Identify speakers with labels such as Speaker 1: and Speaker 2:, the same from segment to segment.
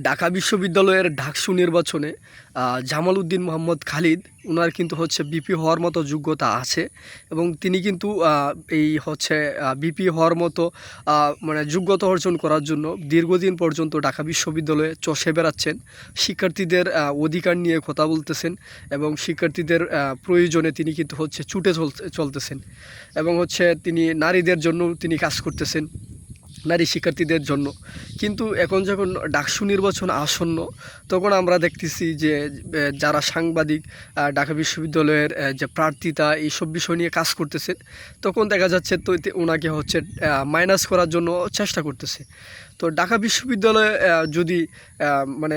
Speaker 1: ঢাকা বিশ্ববিদ্যালয়ের ডাকসু নির্বাচনে জামাল উদ্দিন মোহাম্মদ খালিদ ওনার কিন্তু হচ্ছে বিপি হওয়ার মতো যোগ্যতা আছে এবং তিনি কিন্তু বিপি হওয়ার মতো মানে যোগ্যতা অর্জন করার জন্য দীর্ঘদিন পর্যন্ত ঢাকা বিশ্ববিদ্যালয়ে চষে বেড়াচ্ছেন, শিক্ষার্থীদের অধিকার নিয়ে কথা বলতেছেন এবং শিক্ষার্থীদের প্রয়োজনে তিনি কিন্তু হচ্ছে ছুটে চলতেছেন এবং হচ্ছে তিনি নারীদের জন্য তিনি কাজ করতেছেন, নারী শিক্ষার্থীদের জন্য। কিন্তু এখন যখন ডাকসু নির্বাচন আসন্ন তখন আমরা দেখতেছি যে যারা সাংবাদিক ঢাকা বিশ্ববিদ্যালয়ের যে প্রার্থিতা এইসব বিষয় নিয়ে কাজ করতেছে, তখন দেখা যাচ্ছে তো ওনাকে হচ্ছে মাইনাস করার জন্য চেষ্টা করতেছে। তো ঢাকা বিশ্ববিদ্যালয়ে যদি মানে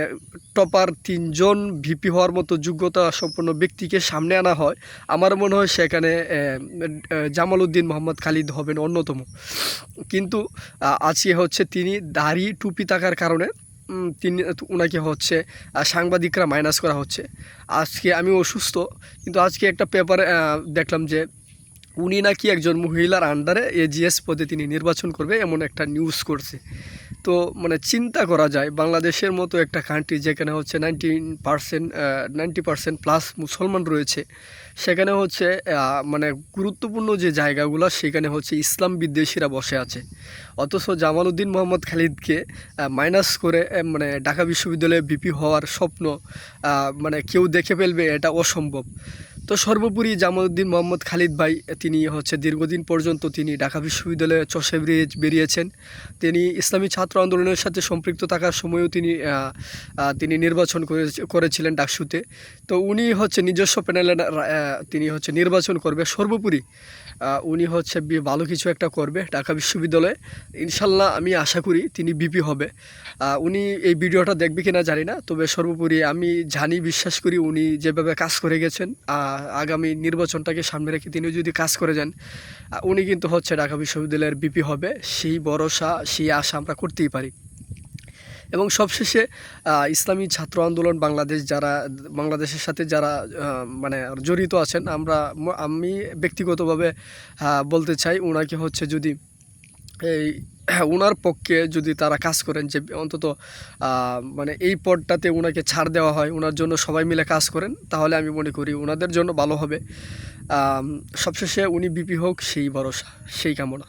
Speaker 1: টপার 3 জন ভিপি হওয়ার মতো যোগ্যতা সম্পন্ন ব্যক্তিকে সামনে আনা হয়, আমার মনে হয় সেখানে জামাল উদ্দিন মোহাম্মদ খালিদ হবেন অন্যতম। কিন্তু আজকে হচ্ছে তিনি দাড়ি টুপি থাকার কারণে ওনাকে হচ্ছে সাংবাদিকরা মাইনাস করা হচ্ছে। আজকে আমি অসুস্থ, কিন্তু আজকে একটা পেপারে দেখলাম যে উনি নাকি একজন মহিলার আন্ডারে এজিএস পদে তিনি নির্বাচন করবে এমন একটা নিউজ করছে। তো মানে চিন্তা করা যায়, বাংলাদেশের মতো একটা কান্ট্রি যেখানে হচ্ছে 90% প্লাস মুসলমান রয়েছে, সেখানে হচ্ছে মানে গুরুত্বপূর্ণ যে জায়গাগুলো সেখানে হচ্ছে ইসলাম বিদ্বেষীরা বসে আছে। অথচ জামাল উদ্দিন মোহাম্মদ খালিদকে মাইনাস করে মানে ঢাকা বিশ্ববিদ্যালয়ে ভিপি হওয়ার স্বপ্ন মানে কেউ দেখে ফেলবে, এটা অসম্ভব। তো সর্বোপরি জামাল উদ্দিন মোহাম্মদ খালিদ ভাই তিনি হচ্ছে দীর্ঘদিন পর্যন্ত তিনি ঢাকা বিশ্ববিদ্যালয়ে চষে বেরিয়েছেন। তিনি ইসলামী ছাত্র আন্দোলনের সাথে সম্পৃক্ত থাকার সময়ও তিনি নির্বাচন করেছিলেন ডাকসুতে। তো উনি হচ্ছে নিজস্ব প্যানেলে তিনি হচ্ছে নির্বাচন করবে। সর্বোপরি উনি হচ্ছে ভালো কিছু একটা করবে ঢাকা বিশ্ববিদ্যালয়ে, ইনশাল্লাহ আমি আশা করি তিনি ভিপি হবে। উনি এই ভিডিওটা দেখবে কিনা জানি না, তবে সর্বোপরি আমি জানি, বিশ্বাস করি উনি যেভাবে কাজ করে গেছেন, আগামী নির্বাচনটাকে সামনে রেখে তিনি যদি কাজ করে যান, উনি কিন্তু হচ্ছে ঢাকা বিশ্ববিদ্যালয়ের ভিপি হবে। সেই ভরসা, সেই আশা আমরা করতেই পারি। এবং সবশেষে ইসলামী ছাত্র আন্দোলন বাংলাদেশের সাথে যারা মানে জড়িত আছেন, আমি ব্যক্তিগতভাবে বলতে চাই, ওনাকে হচ্ছে যদি ওনার পক্ষে যদি তারা কাজ করেন যে অন্তত মানে এই পদটাতে ওনাকে ছাড় দেওয়া হয়, ওনার জন্য সবাই মিলে কাজ করেন, তাহলে আমি মনে করি ওনাদের জন্য ভালো হবে। সবশেষে উনি ভিপি হোক, সেই ভরসা, সেই কামনা।